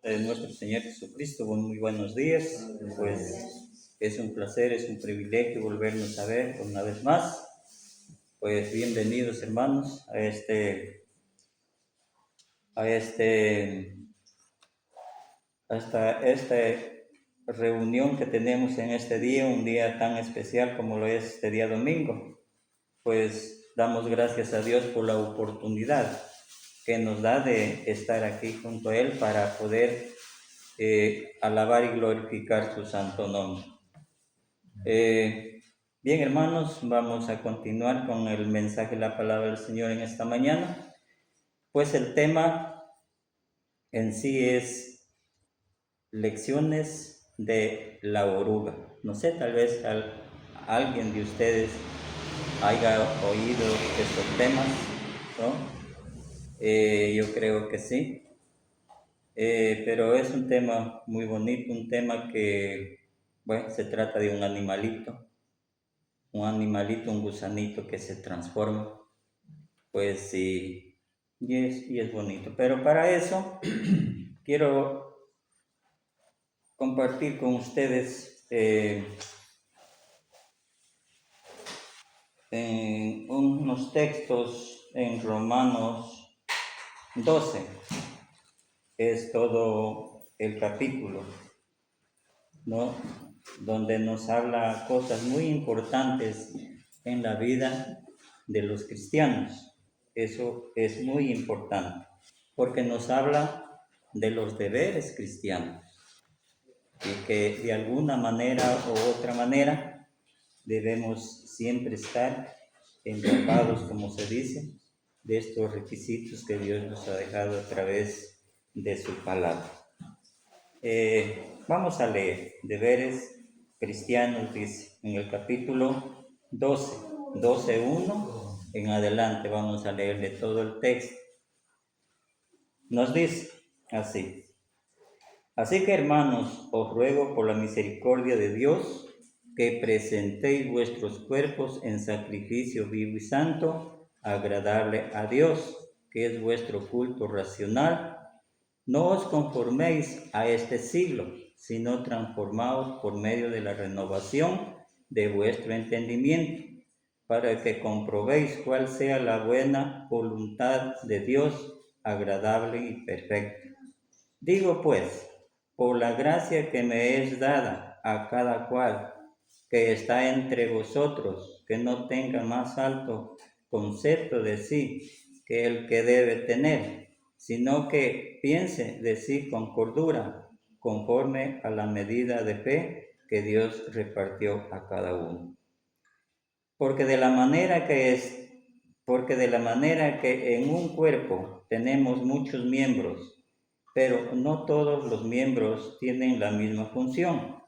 de nuestro Señor Jesucristo. Muy buenos días. Pues es un placer, es un privilegio volvernos a ver una vez más. Pues bienvenidos, hermanos, a esta reunión que tenemos en este día, un día tan especial como lo es este día domingo. Pues damos gracias a Dios por la oportunidad que nos da de estar aquí junto a Él para poder alabar y glorificar su santo nombre. Bien, hermanos, vamos a continuar con el mensaje de la palabra del Señor en esta mañana. Pues el tema en sí es lecciones de la oruga. No sé, tal vez alguien de ustedes haya oído estos temas, ¿no? Yo creo que sí. Pero es un tema muy bonito, un tema que, bueno, se trata de un animalito, un gusanito que se transforma, pues sí, y es bonito. Pero para eso quiero compartir con ustedes en unos textos en Romanos 12, es todo el capítulo, ¿no? Donde nos habla cosas muy importantes en la vida de los cristianos. Eso es muy importante, porque nos habla de los deberes cristianos y que de alguna manera u otra manera debemos siempre estar empapados, como se dice, de estos requisitos que Dios nos ha dejado a través de su palabra. Vamos a leer deberes cristianos, dice en el capítulo 12:1 en adelante. Vamos a leerle todo el texto. Nos dice así: así que, hermanos, os ruego por la misericordia de Dios que presentéis vuestros cuerpos en sacrificio vivo y santo, agradable a Dios, que es vuestro culto racional. No os conforméis a este siglo, sino transformaos por medio de la renovación de vuestro entendimiento, para que comprobéis cuál sea la buena voluntad de Dios, agradable y perfecta. Digo pues, por la gracia que me es dada a cada cual que está entre vosotros, que no tenga más alto concepto de sí que el que debe tener, sino que piense de sí con cordura, conforme a la medida de fe que Dios repartió a cada uno. Porque de la manera que en un cuerpo tenemos muchos miembros, pero no todos los miembros tienen la misma función.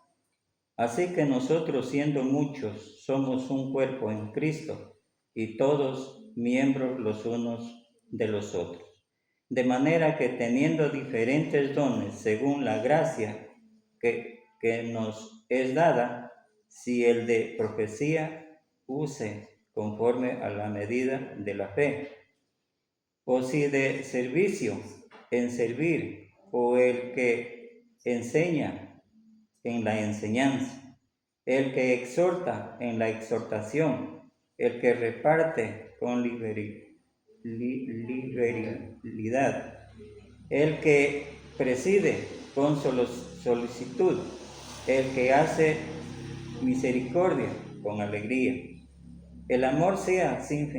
Así que nosotros, siendo muchos, somos un cuerpo en Cristo, y todos miembros los unos de los otros. De manera que teniendo diferentes dones según la gracia que nos es dada, si el de profecía, use conforme a la medida de la fe, o si de servicio, en servir, o el que enseña, en la enseñanza, el que exhorta, en la exhortación, el que reparte con liberalidad, el que preside con solicitud, el que hace misericordia con alegría. El amor sea sin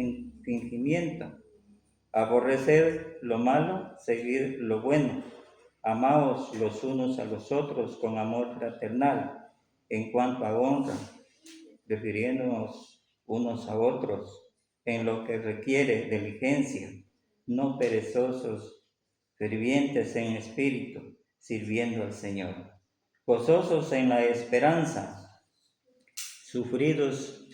fingimiento. Aborreced lo malo, seguid lo bueno. Amaos los unos a los otros con amor fraternal. En cuanto a honra, refiriéndonos unos a otros en lo que requiere diligencia, no perezosos, fervientes en espíritu, sirviendo al Señor. Gozosos en la esperanza, sufridos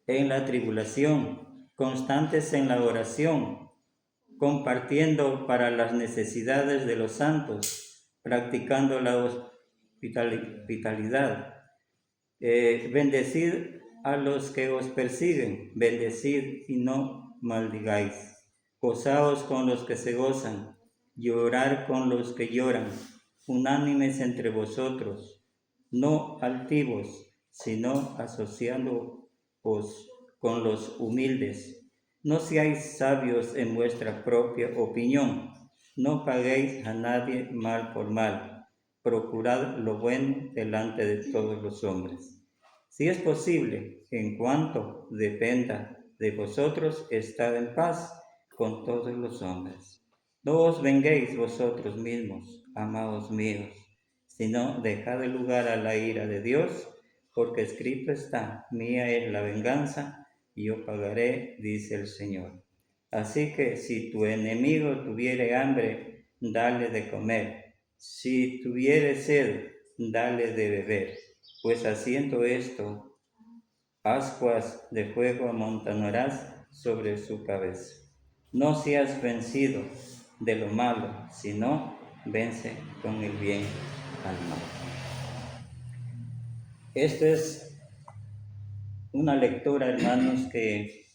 en la tribulación, constantes en la oración, compartiendo para las necesidades de los santos, practicando la hospitalidad. Bendecid a los que os persiguen, bendecid y no maldigáis. Gozaos con los que se gozan, llorar con los que lloran. unánimes entre vosotros, no altivos, sino asociándoos con los humildes. No seáis sabios en vuestra propia opinión, no paguéis a nadie mal por mal, procurad lo bueno delante de todos los hombres. Si es posible, en cuanto dependa de vosotros, estad en paz con todos los hombres. No os venguéis vosotros mismos, amados míos, sino dejad el lugar a la ira de Dios, porque escrito está, mía es la venganza, y yo pagaré, dice el Señor. Así que si tu enemigo tuviere hambre, dale de comer. Si tuviere sed, dale de beber. Pues haciendo esto, ascuas de fuego amontonarás sobre su cabeza. No seas vencido de lo malo, sino vence con el bien al mal. Esta es una lectura, hermanos, que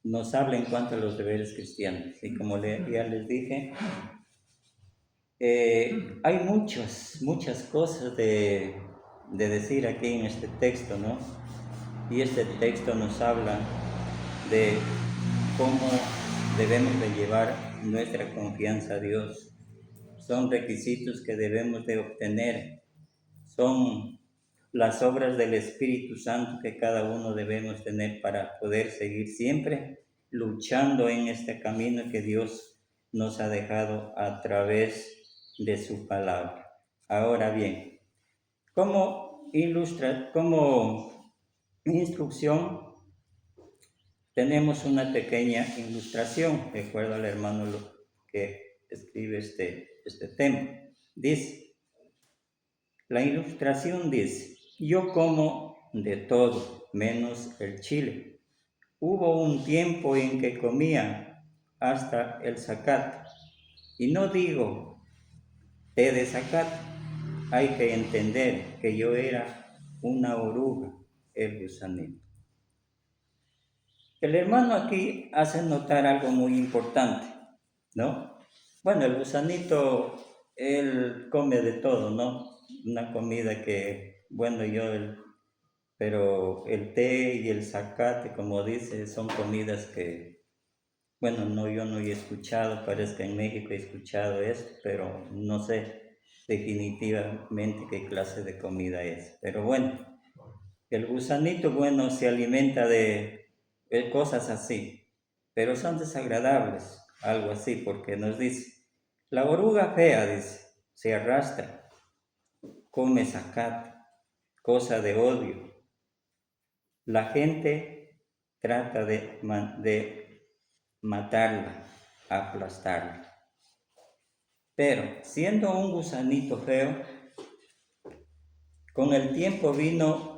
nos habla en cuanto a los deberes cristianos. Y como ya les dije, hay muchas cosas de decir aquí en este texto, ¿no? Y este texto nos habla de cómo debemos de llevar nuestra confianza a Dios. Son requisitos que debemos de obtener. Son las obras del Espíritu Santo que cada uno debemos tener para poder seguir siempre luchando en este camino que Dios nos ha dejado a través de su palabra. Ahora bien, como instrucción, tenemos una pequeña ilustración, de acuerdo al hermano que escribe este tema. Dice, la ilustración dice, yo como de todo, menos el chile. Hubo un tiempo en que comía hasta el zacate. Y no digo té de zacate, hay que entender que yo era una oruga, el gusanito. El hermano aquí hace notar algo muy importante, ¿no? Bueno, el gusanito, él come de todo, ¿no? Una comida que, bueno, pero el té y el zacate, como dice, son comidas que, bueno, no, yo no he escuchado, parece que en México he escuchado esto, pero no sé definitivamente qué clase de comida es. Pero bueno, el gusanito, bueno, se alimenta de cosas así, pero son desagradables, algo así, porque nos dice, la oruga fea, dice, se arrastra, come zacate, cosa de odio. La gente trata de matarla, aplastarla. Pero siendo un gusanito feo, con el tiempo vino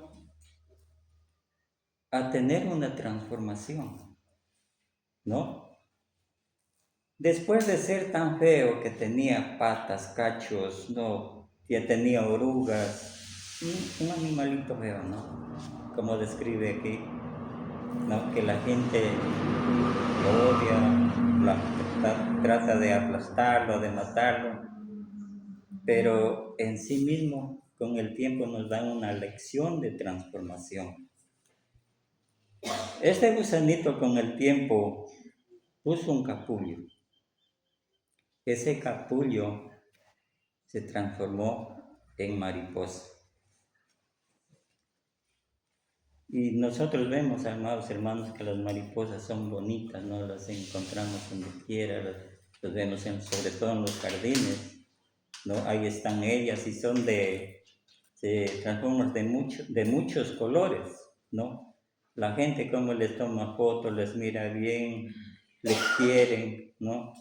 a tener una transformación, ¿no? Después de ser tan feo que tenía patas, cachos, ¿no? Que tenía orugas, un animalito feo, ¿no? Como describe aquí, ¿no? Que la gente lo odia, trata de aplastarlo, de matarlo, pero en sí mismo, con el tiempo nos dan una lección de transformación. Este gusanito con el tiempo puso un capullo. Ese capullo se transformó en mariposa. Y nosotros vemos, amados hermanos, que las mariposas son bonitas, ¿no? Las encontramos donde quiera, las vemos sobre todo en los jardines, ¿no? Ahí están ellas y se transforman de muchos colores, ¿no? La gente como les toma fotos, les mira bien, les quieren, ¿no?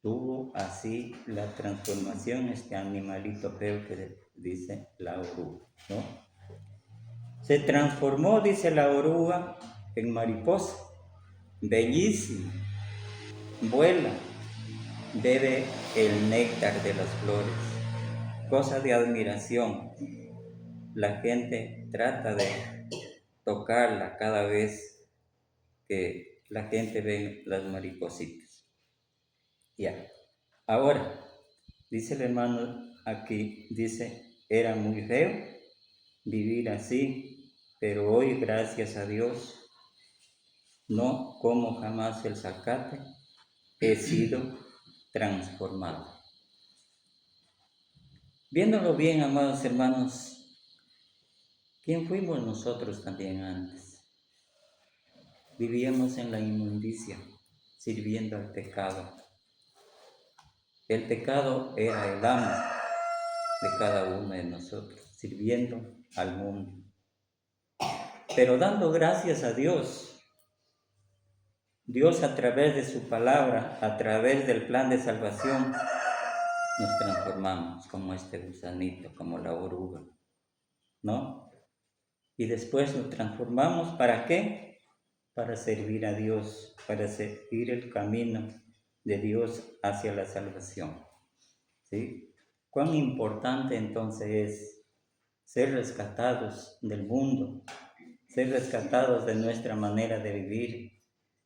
Tuvo así la transformación este animalito feo que dice la oruga, ¿no? Se transformó, dice la oruga, en mariposa, bellísima, vuela, bebe el néctar de las flores, cosa de admiración. La gente trata de tocarla cada vez que la gente ve las maripositas. Ya. Ahora, dice el hermano aquí, dice, era muy feo vivir así, pero hoy, gracias a Dios, no como jamás el zacate, he sido transformado. Viéndolo bien, amados hermanos, ¿quién fuimos nosotros también antes? Vivíamos en la inmundicia, sirviendo al pecado. El pecado era el amo de cada uno de nosotros, sirviendo al mundo. Pero dando gracias a Dios, Dios a través de su palabra, a través del plan de salvación, nos transformamos como este gusanito, como la oruga, ¿no? Y después nos transformamos, ¿para qué? Para servir a Dios, para seguir el camino de Dios hacia la salvación, ¿sí? Cuán importante entonces es ser rescatados del mundo, ser rescatados de nuestra manera de vivir,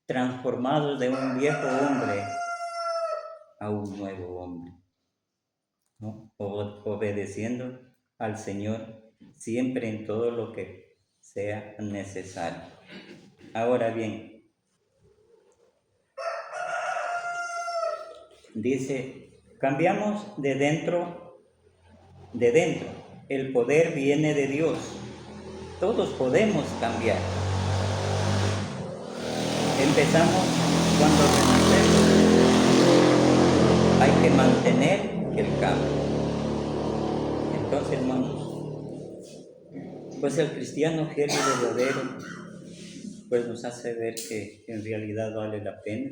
transformados de un viejo hombre a un nuevo hombre, ¿no? Obedeciendo al Señor siempre en todo lo que sea necesario. Ahora bien, dice, cambiamos de dentro. El poder viene de Dios. Todos podemos cambiar. Empezamos cuando renacemos. Hay que mantener el cambio. Entonces, hermanos, pues el cristiano fiel y verdadero, pues nos hace ver que en realidad vale la pena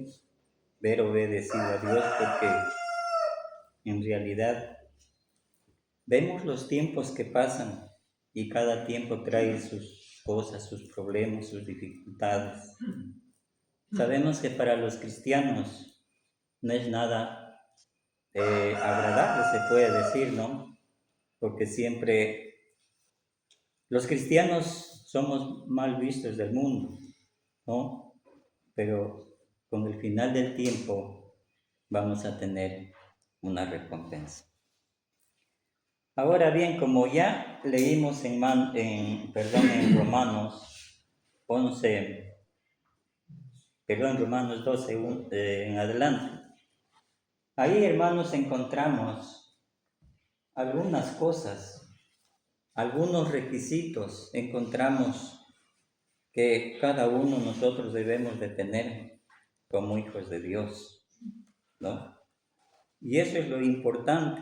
ver obedecido a Dios, porque en realidad vemos los tiempos que pasan y cada tiempo trae sus cosas, sus problemas, sus dificultades. Sabemos que para los cristianos no es nada agradable, se puede decir, ¿no? Porque siempre los cristianos somos mal vistos del mundo, ¿no? Pero con el final del tiempo vamos a tener una recompensa. Ahora bien, como ya leímos en Romanos 11, Romanos 12 en adelante, ahí, hermanos, encontramos algunas cosas, algunos requisitos, encontramos que cada uno de nosotros debemos de tener como hijos de Dios, ¿no? Y eso es lo importante,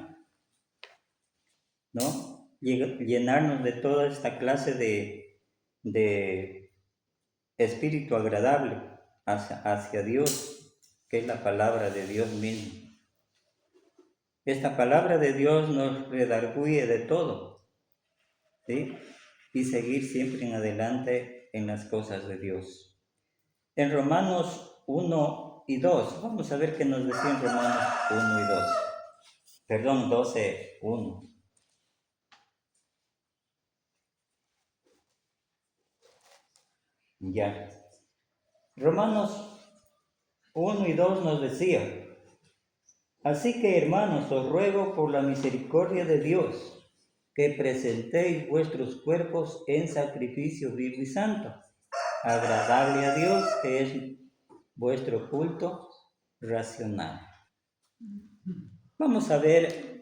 ¿no? Llenarnos de toda esta clase de espíritu agradable hacia Dios, que es la palabra de Dios mismo. Esta palabra de Dios nos redarguye de todo, ¿sí? Y seguir siempre en adelante en las cosas de Dios. En Romanos 1 y 2, vamos a ver qué nos decía en Romanos 1 y 2. 12, 1. Ya. Romanos 1 y 2 nos decía, así que, hermanos, os ruego por la misericordia de Dios, que presentéis vuestros cuerpos en sacrificio vivo y santo, agradable a Dios, que es vuestro culto racional. Vamos a ver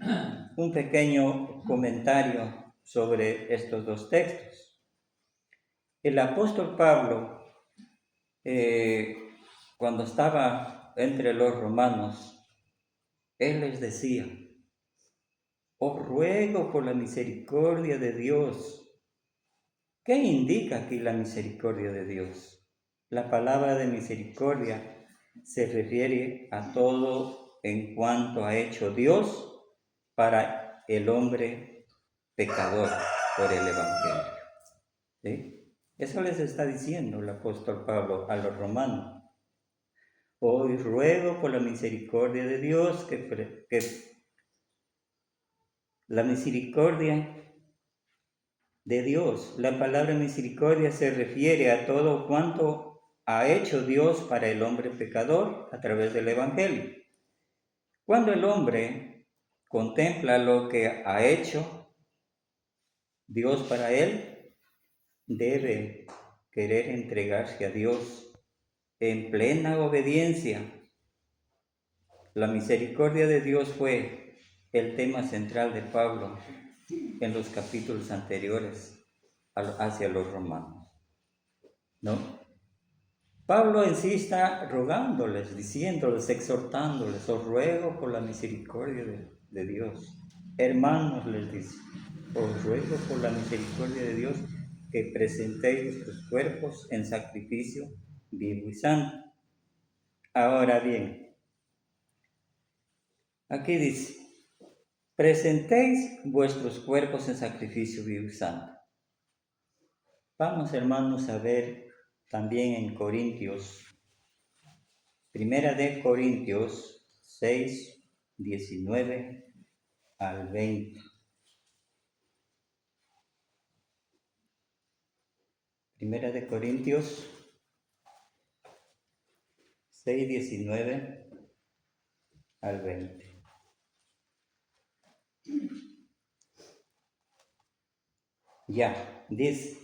un pequeño comentario sobre estos dos textos. El apóstol Pablo, cuando estaba entre los romanos, él les decía, os ruego por la misericordia de Dios. ¿Qué indica aquí la misericordia de Dios? La palabra de misericordia se refiere a todo en cuanto ha hecho Dios para el hombre pecador por el Evangelio. ¿Sí? Eso les está diciendo el apóstol Pablo a los romanos. Os ruego por la misericordia de Dios que la misericordia de Dios. La palabra misericordia se refiere a todo cuanto ha hecho Dios para el hombre pecador a través del Evangelio. Cuando el hombre contempla lo que ha hecho Dios para él, debe querer entregarse a Dios en plena obediencia. La misericordia de Dios fue el tema central de Pablo en los capítulos anteriores hacia los romanos, ¿no? Pablo insista rogándoles, diciéndoles, exhortándoles, os ruego por la misericordia de Dios. Hermanos, les dice, os ruego por la misericordia de Dios que presentéis vuestros cuerpos en sacrificio vivo y santo. Ahora bien, aquí dice, presentéis vuestros cuerpos en sacrificio vivo y santo. Vamos, hermanos, a ver también en Corintios, Primera de Corintios 6, 19 al 20. Primera de Corintios 6, 19 al 20. Ya, dice,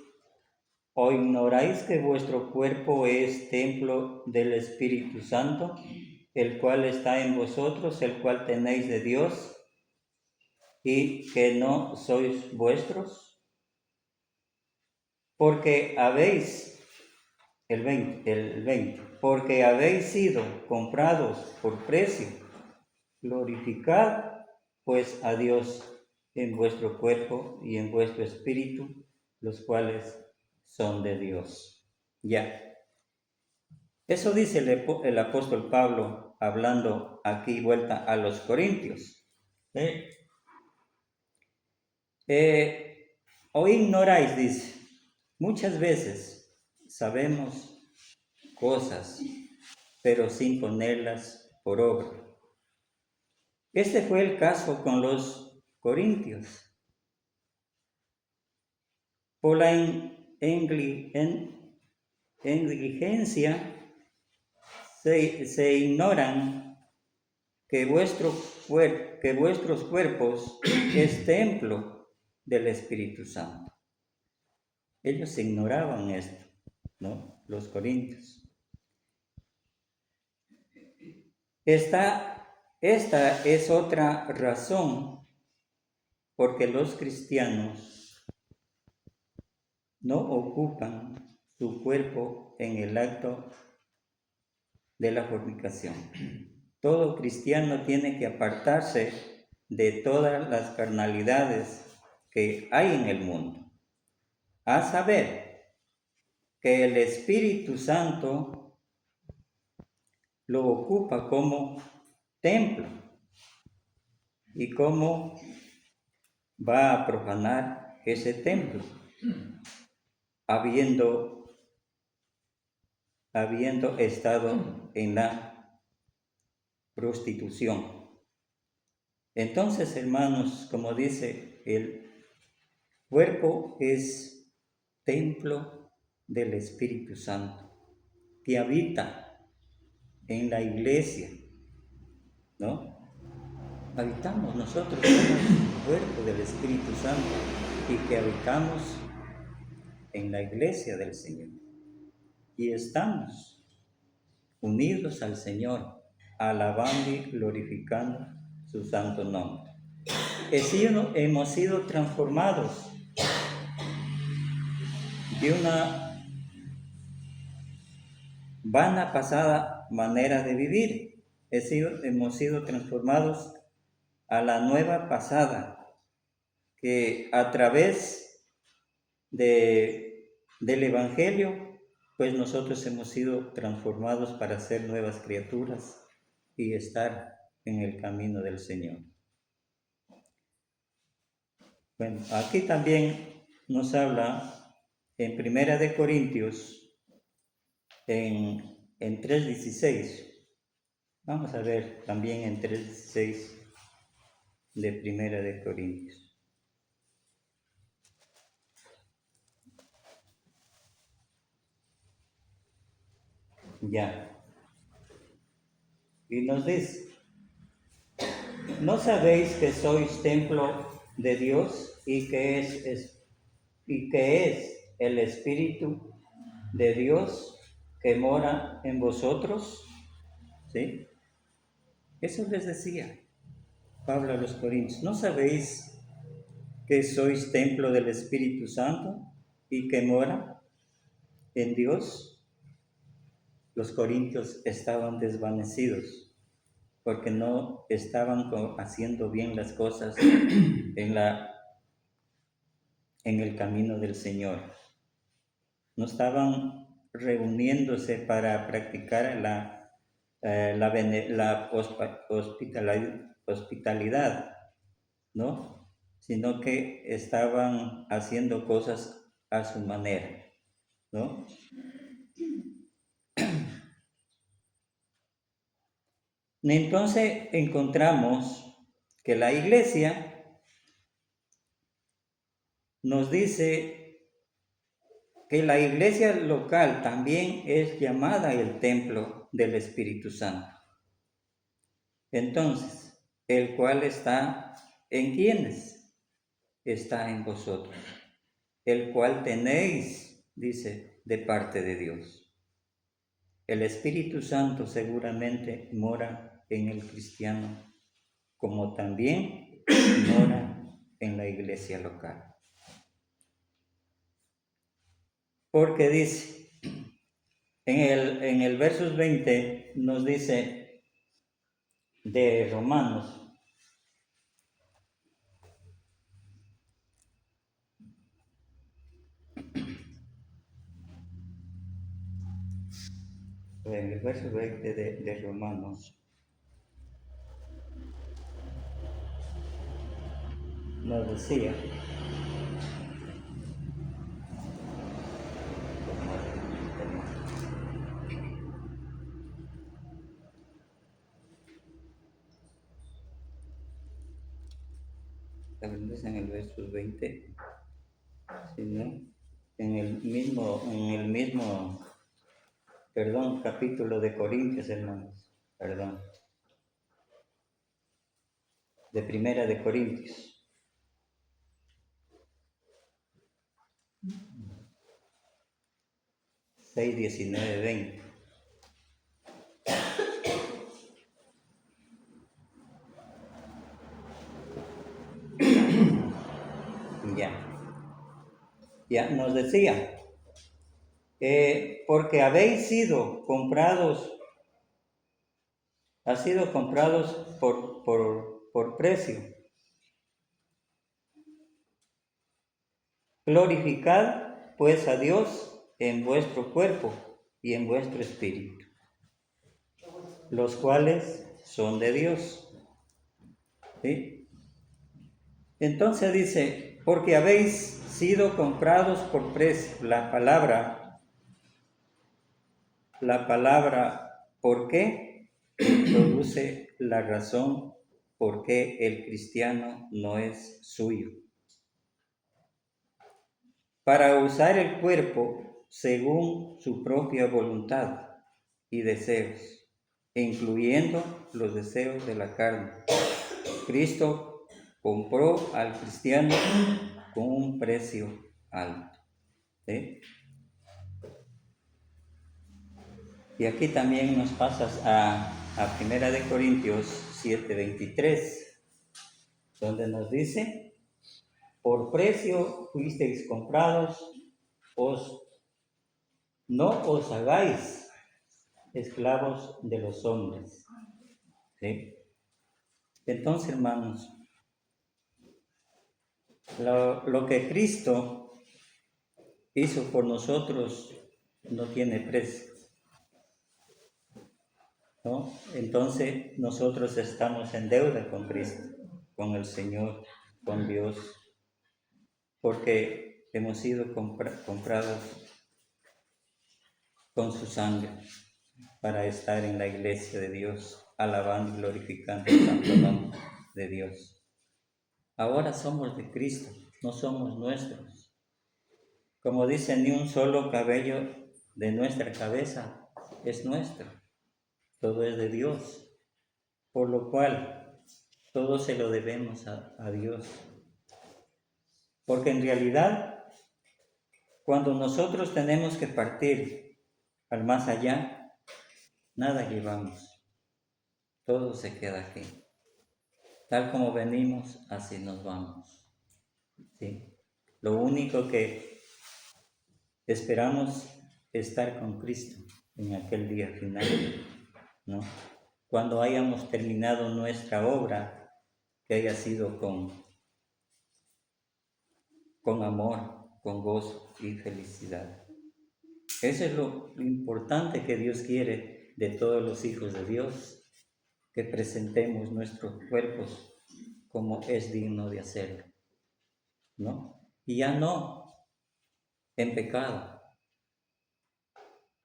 ¿o ignoráis que vuestro cuerpo es templo del Espíritu Santo, el cual está en vosotros, el cual tenéis de Dios, y que no sois vuestros? Porque habéis, el 20, porque habéis sido comprados por precio, glorificad pues a Dios en vuestro cuerpo y en vuestro espíritu, los cuales son de Dios. Ya. Eso dice el apóstol Pablo hablando aquí vuelta a los Corintios. O ignoráis, dice, muchas veces sabemos cosas, pero sin ponerlas por obra. Este fue el caso con los corintios. Por la negligencia se ignoran que vuestros cuerpos es templo del Espíritu Santo. Ellos ignoraban esto, ¿no? Los corintios. Esta es otra razón porque los cristianos no ocupan su cuerpo en el acto de la fornicación. Todo cristiano tiene que apartarse de todas las carnalidades que hay en el mundo, a saber que el Espíritu Santo lo ocupa como templo. ¿Y cómo va a profanar ese templo? Habiendo estado en la prostitución. Entonces, hermanos, como dice, el cuerpo es templo del Espíritu Santo, que habita en la iglesia, ¿no? Habitamos, nosotros somos el cuerpo del Espíritu Santo y que habitamos en la iglesia del Señor. Y estamos unidos al Señor, alabando y glorificando su santo nombre. Hemos sido transformados de una vana pasada manera de vivir. Hemos sido transformados a la nueva pasada, que a través del Evangelio, pues nosotros hemos sido transformados para ser nuevas criaturas y estar en el camino del Señor. Bueno, aquí también nos habla en Primera de Corintios, en 3:16. Vamos a ver también en 3:16 de Primera de Corintios. Ya. Y nos dice, ¿no sabéis que sois templo de Dios y que es el Espíritu de Dios que mora en vosotros? ¿Sí? Eso les decía Pablo a los Corintios. ¿No sabéis que sois templo del Espíritu Santo y que mora en Dios? Los corintios estaban desvanecidos porque no estaban haciendo bien las cosas en el camino del Señor. No estaban reuniéndose para practicar la hospitalidad, ¿no? Sino que estaban haciendo cosas a su manera, ¿no? Entonces encontramos que la iglesia nos dice que la iglesia local también es llamada el templo del Espíritu Santo. Entonces, el cual está en quienes, está en vosotros, el cual tenéis, dice, de parte de Dios. El Espíritu Santo seguramente mora en el cristiano, como también mora en la iglesia local. Porque dice, en el versos 20 nos dice de Romanos, en el verso 20 de Romanos, nos decía, también es en el verso 20, sino en el mismo, perdón, capítulo de Corintios, hermanos, perdón, de Primera de Corintios. 6, 19, 20. Ya nos decía, porque habéis sido comprados, por precio. Glorificad pues a Dios en vuestro cuerpo y en vuestro espíritu, los cuales son de Dios. ¿Sí? Entonces dice, porque habéis sido comprados por precio. La palabra ¿por qué? Introduce la razón por qué el cristiano no es suyo. Para usar el cuerpo según su propia voluntad y deseos, incluyendo los deseos de la carne. Cristo compró al cristiano con un precio alto. ¿Sí? Y aquí también nos pasas a 1 Corintios 7:23, donde nos dice, por precio fuisteis comprados, no os hagáis esclavos de los hombres. ¿Sí? Entonces, hermanos, lo que Cristo hizo por nosotros no tiene precio, ¿no? Entonces nosotros estamos en deuda con Cristo, con el Señor, con Dios, porque hemos sido comprados con su sangre para estar en la iglesia de Dios, alabando y glorificando el santo nombre de Dios. Ahora somos de Cristo, no somos nuestros. Como dice, ni un solo cabello de nuestra cabeza es nuestro, todo es de Dios. Por lo cual, todo se lo debemos a Dios. Porque en realidad, cuando nosotros tenemos que partir al más allá, nada llevamos. Todo se queda aquí. Tal como venimos, así nos vamos. ¿Sí? Lo único que esperamos es estar con Cristo en aquel día final, ¿no? Cuando hayamos terminado nuestra obra, que haya sido con amor, con gozo y felicidad. Eso es lo importante que Dios quiere de todos los hijos de Dios, que presentemos nuestros cuerpos como es digno de hacerlo, ¿no? Y ya no en pecado,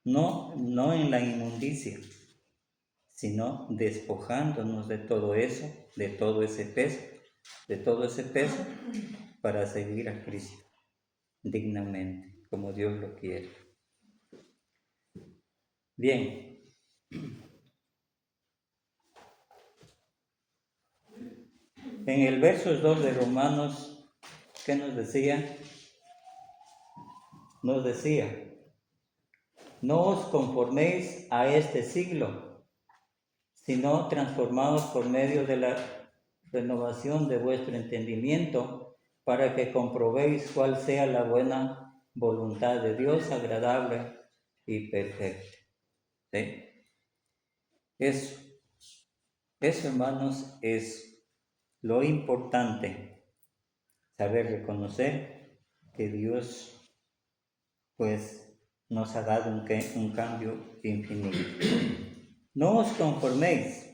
no en la inmundicia, sino despojándonos de todo eso, de todo ese peso, para seguir a Cristo dignamente, como Dios lo quiere. Bien. En el verso 2 de Romanos, ¿qué nos decía? Nos decía, no os conforméis a este siglo, sino transformaos por medio de la renovación de vuestro entendimiento, para que comprobéis cuál sea la buena voluntad de Dios, agradable y perfecta. ¿Sí? Eso, hermanos, es lo importante, saber reconocer que Dios pues nos ha dado un cambio infinito. No os conforméis.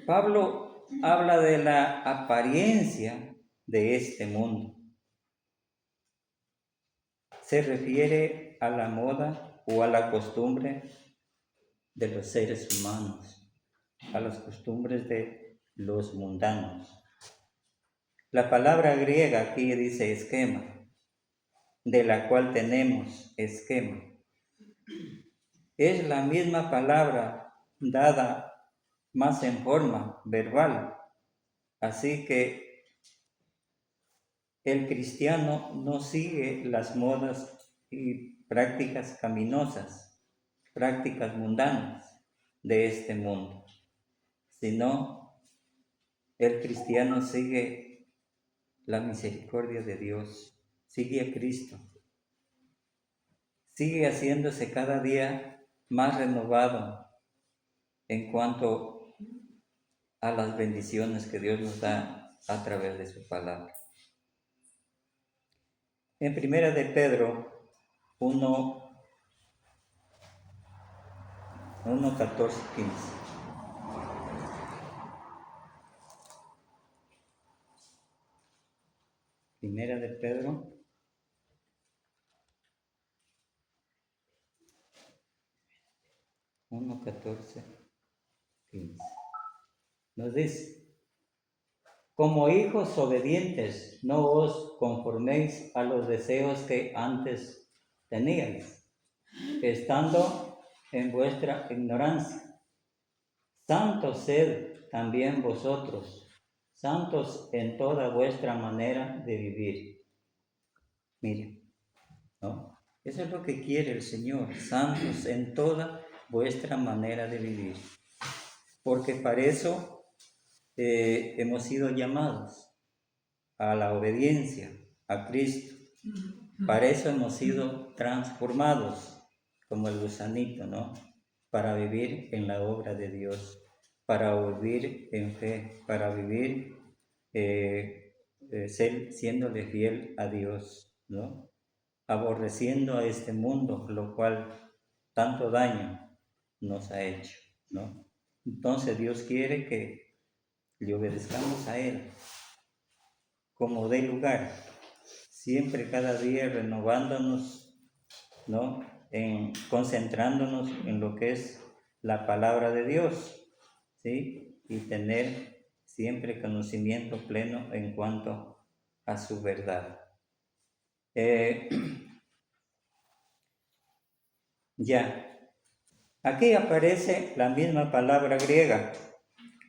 Pablo habla de la apariencia de este mundo. Se refiere a la moda o a la costumbre de los seres humanos, a las costumbres de los mundanos. La palabra griega aquí dice esquema, de la cual tenemos esquema. Es la misma palabra dada más en forma verbal. Así que el cristiano no sigue las modas y prácticas caminosas, prácticas mundanas de este mundo, sino el cristiano sigue la misericordia de Dios, sigue a Cristo, sigue haciéndose cada día más renovado en cuanto a las bendiciones que Dios nos da a través de su palabra. En primera de Pedro 14, 15. Primera de Pedro 14, 15. Nos dice, como hijos obedientes, no os conforméis a los deseos que antes teníais, estando en vuestra ignorancia. Santos sed también vosotros, santos en toda vuestra manera de vivir. Miren, ¿no? Eso es lo que quiere el Señor, santos en toda vuestra manera de vivir. Porque para eso hemos sido llamados a la obediencia a Cristo. Para eso hemos sido transformados como el gusanito, ¿no? Para vivir en la obra de Dios, para vivir en fe, para vivir siéndole fiel a Dios, ¿no? Aborreciendo a este mundo, lo cual tanto daño nos ha hecho, ¿no? Entonces Dios quiere que le obedezcamos a Él como dé lugar, siempre cada día renovándonos, ¿no? Concentrándonos en lo que es la palabra de Dios, ¿sí? Y tener siempre conocimiento pleno en cuanto a su verdad. Ya, aquí aparece la misma palabra griega,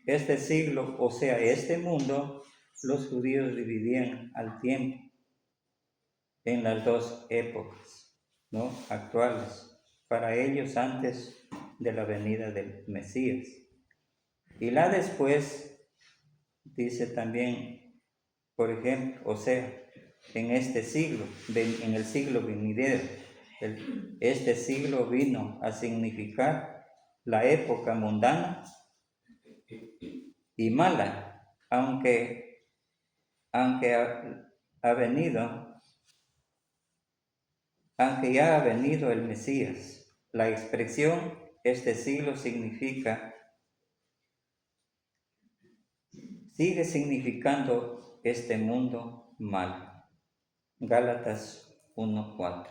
este siglo, o sea, este mundo, los judíos dividían al tiempo en las dos épocas, ¿no? Actuales, para ellos antes de la venida del Mesías. Y la después dice también, por ejemplo, o sea, en este siglo, en el siglo venidero, este siglo vino a significar la época mundana y mala, aunque ha venido, aunque ya ha venido el Mesías. La expresión este siglo sigue significando este mundo malo. Gálatas 1:4.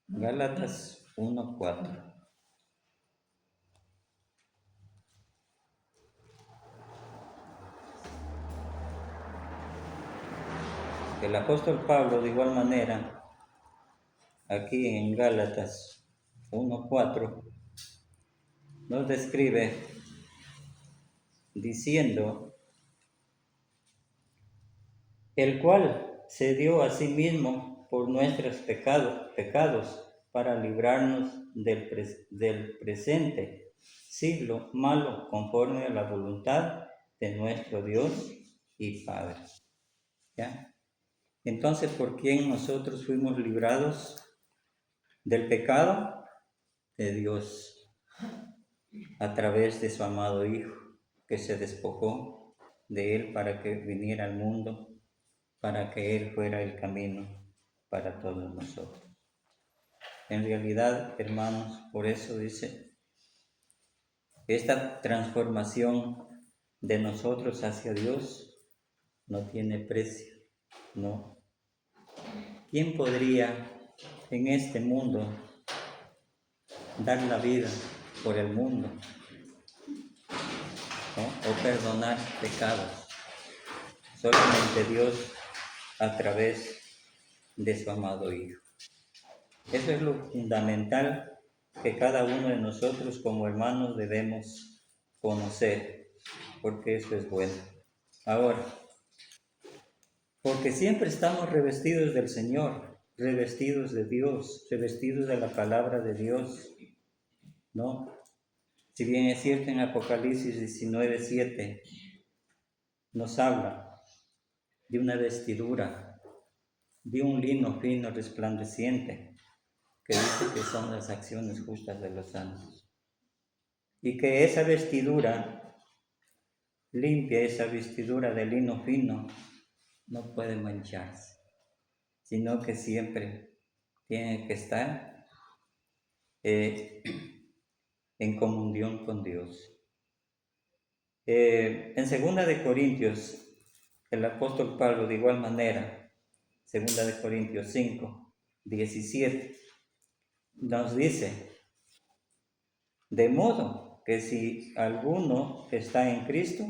Gálatas 1:4. El apóstol Pablo, de igual manera, aquí en Gálatas 1:4, nos describe diciendo, el cual se dio a sí mismo por nuestros pecados para librarnos del presente siglo malo conforme a la voluntad de nuestro Dios y Padre. ¿Ya? Entonces, ¿por quién nosotros fuimos librados del pecado? De Dios, a través de su amado Hijo, que se despojó de Él para que viniera al mundo, para que Él fuera el camino para todos nosotros. En realidad, hermanos, por eso dice, esta transformación de nosotros hacia Dios no tiene precio, ¿no? ¿Quién podría en este mundo dar la vida por el mundo, ¿no? O perdonar pecados? Solamente Dios a través de su amado Hijo. Eso es lo fundamental que cada uno de nosotros como hermanos debemos conocer, porque eso es bueno. Ahora, porque siempre estamos revestidos del Señor, revestidos de Dios, revestidos de la palabra de Dios, ¿no? Si bien es cierto en Apocalipsis 19:7 nos habla de una vestidura, de un lino fino resplandeciente, que dice que son las acciones justas de los santos. Y que esa vestidura limpia, esa vestidura de lino fino, no puede mancharse, sino que siempre tiene que estar en comunión con Dios. En 2 de Corintios, el apóstol Pablo de igual manera, 2 de Corintios 5:17, nos dice, de modo que si alguno está en Cristo,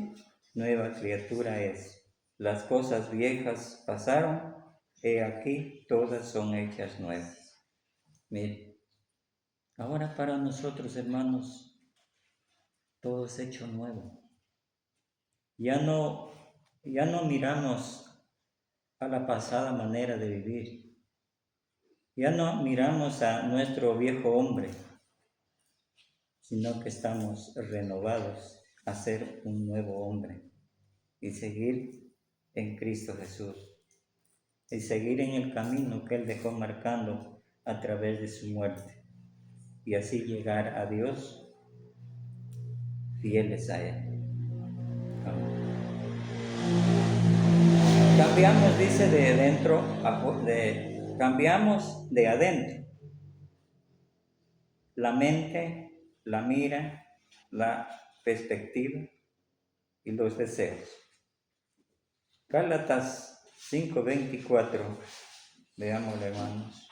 nueva criatura es. Las cosas viejas pasaron, he aquí todas son hechas nuevas. Mire, ahora para nosotros, hermanos, todo es hecho nuevo. Ya no miramos a la pasada manera de vivir. Ya no miramos a nuestro viejo hombre, sino que estamos renovados a ser un nuevo hombre y seguir en Cristo Jesús y seguir en el camino que Él dejó marcando a través de su muerte y así llegar a Dios fieles a Él. Cambiamos, dice, cambiamos de adentro. La mente, la mira, la perspectiva y los deseos. Gálatas 5:24, veámoslo, hermanos.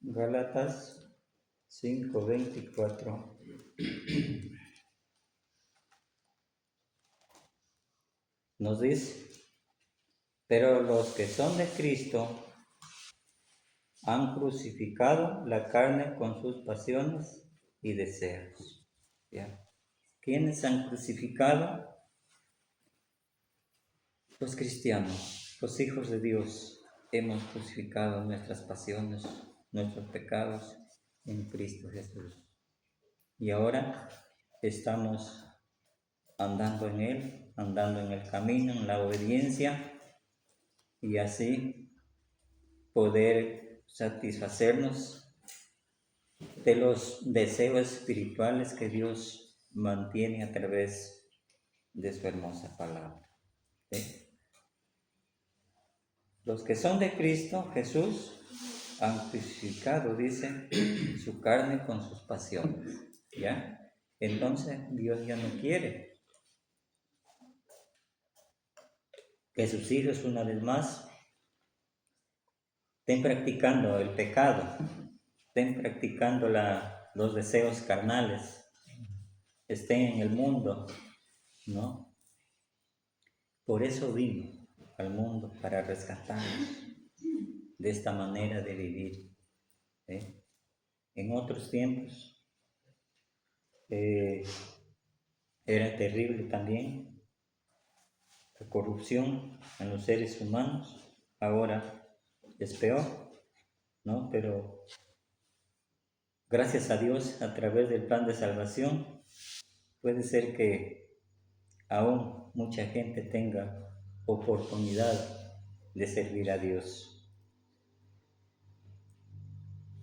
Gálatas 5:24. Nos dice, pero los que son de Cristo han crucificado la carne con sus pasiones y deseos. ¿Ya? ¿Quiénes han crucificado? Los cristianos, los hijos de Dios, hemos crucificado nuestras pasiones, nuestros pecados en Cristo Jesús. Y ahora estamos andando en Él, andando en el camino, en la obediencia, y así poder satisfacernos de los deseos espirituales que Dios mantiene a través de su hermosa palabra. ¿Sí? Los que son de Cristo Jesús han crucificado, dice, su carne con sus pasiones. ¿Ya? Entonces Dios ya no quiere que sus hijos una vez más estén practicando el pecado, estén practicando los deseos carnales, estén en el mundo, ¿no? Por eso vino al mundo, para rescatarnos de esta manera de vivir. ¿Eh? En otros tiempos era terrible también la corrupción en los seres humanos. Ahora es peor, ¿no? Pero gracias a Dios, a través del plan de salvación, puede ser que aún mucha gente tenga oportunidad de servir a Dios.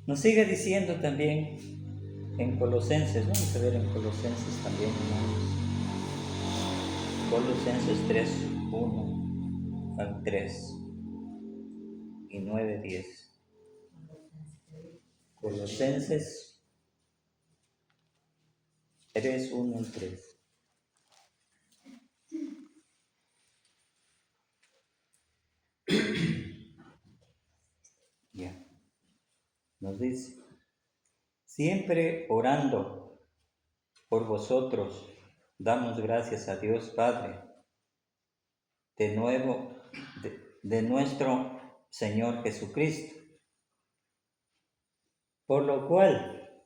Nos sigue diciendo también en Colosenses, vamos a ver en Colosenses también, hermanos. Colosenses 3, 1 al 3 y 9, 10. Colosenses 3, 1 al 3. Ya. Nos dice, siempre orando por vosotros, damos gracias a Dios Padre, de nuevo, de nuestro Señor Jesucristo, por lo cual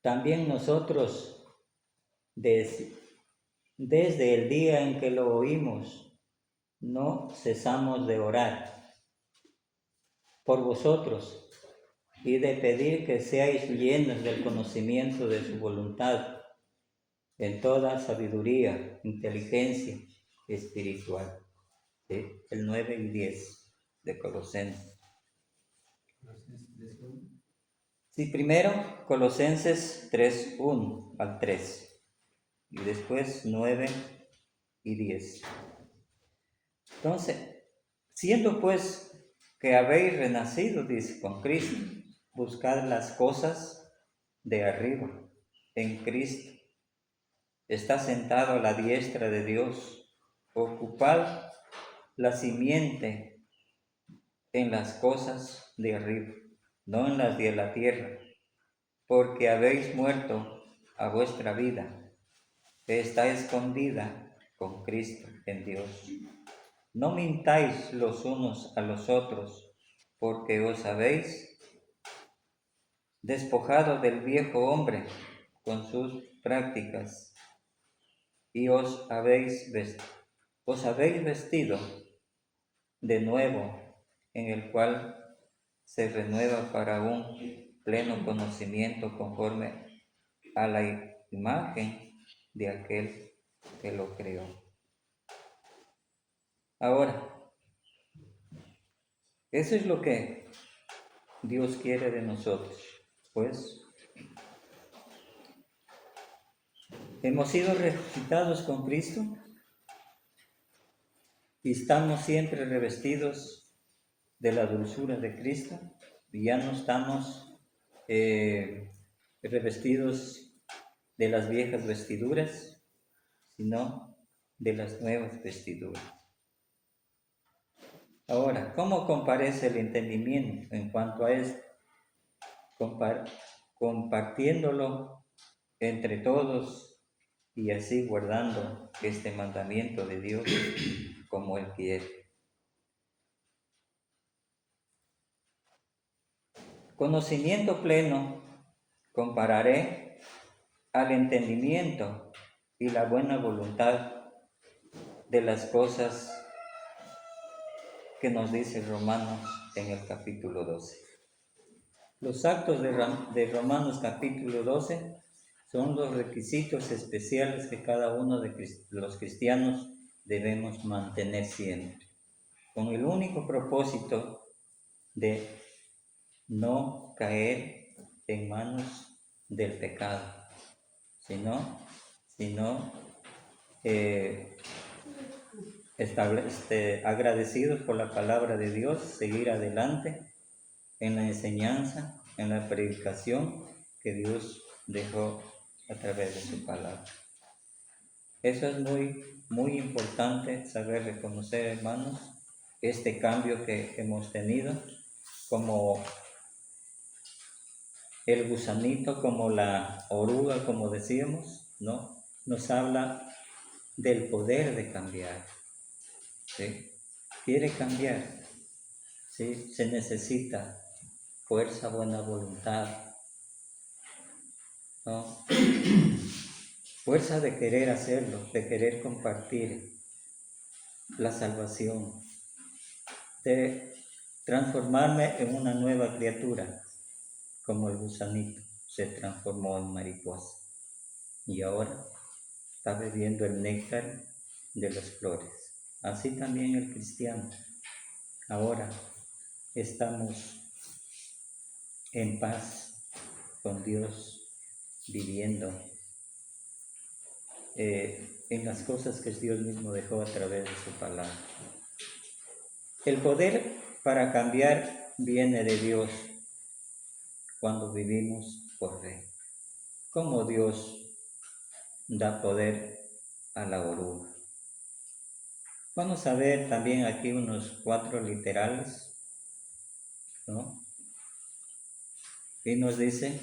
también nosotros, desde el día en que lo oímos, no cesamos de orar por vosotros y de pedir que seáis llenos del conocimiento de su voluntad, en toda sabiduría, inteligencia espiritual. ¿Sí? El 9 y 10 de Colosenses. Sí, primero Colosenses 3, 1 al 3 y después 9 y 10. Entonces, siendo pues que habéis renacido, dice, con Cristo, buscad las cosas de arriba, en Cristo. Está sentado a la diestra de Dios. Ocupad la simiente en las cosas de arriba, no en las de la tierra, porque habéis muerto a vuestra vida, que está escondida con Cristo en Dios. No mintáis los unos a los otros, porque os habéis despojado del viejo hombre con sus prácticas y os habéis vestido de nuevo, en el cual se renueva para un pleno conocimiento conforme a la imagen de aquel que lo creó. Ahora, eso es lo que Dios quiere de nosotros, pues hemos sido resucitados con Cristo y estamos siempre revestidos de la dulzura de Cristo y ya no estamos revestidos de las viejas vestiduras, sino de las nuevas vestiduras. Ahora, ¿cómo comparece el entendimiento en cuanto a esto? Compartiéndolo entre todos y así guardando este mandamiento de Dios como Él quiere. Conocimiento pleno compararé al entendimiento y la buena voluntad de las cosas que nos dice Romanos en el capítulo 12. Los actos de Romanos capítulo 12 son los requisitos especiales que cada uno de los cristianos debemos mantener siempre, con el único propósito de no caer en manos del pecado, sino agradecidos por la palabra de Dios, seguir adelante en la enseñanza, en la predicación que Dios dejó a través de su palabra. Eso es muy importante, saber reconocer, hermanos, este cambio que hemos tenido, como el gusanito, como la oruga, como decíamos, ¿no? Nos habla del poder de cambiar, ¿sí? Quiere cambiar, ¿sí? Se necesita fuerza, buena voluntad, ¿no? Fuerza de querer hacerlo, de querer compartir la salvación, de transformarme en una nueva criatura, como el gusanito se transformó en mariposa y ahora está bebiendo el néctar de las flores. Así también el cristiano. Ahora estamos en paz con Dios, viviendo en las cosas que Dios mismo dejó a través de su palabra. El poder para cambiar viene de Dios cuando vivimos por fe. Como Dios da poder a la oruga. Vamos a ver también aquí unos 4 literales, ¿no? Y nos dice,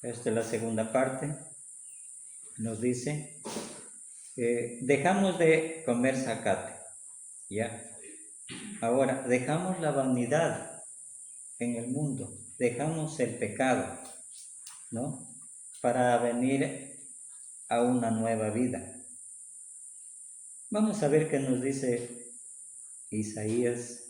esta es la segunda parte, nos dice, dejamos de comer zacate, ¿ya? Ahora, dejamos la vanidad en el mundo, dejamos el pecado, ¿no? Para venir a una nueva vida. Vamos a ver qué nos dice Isaías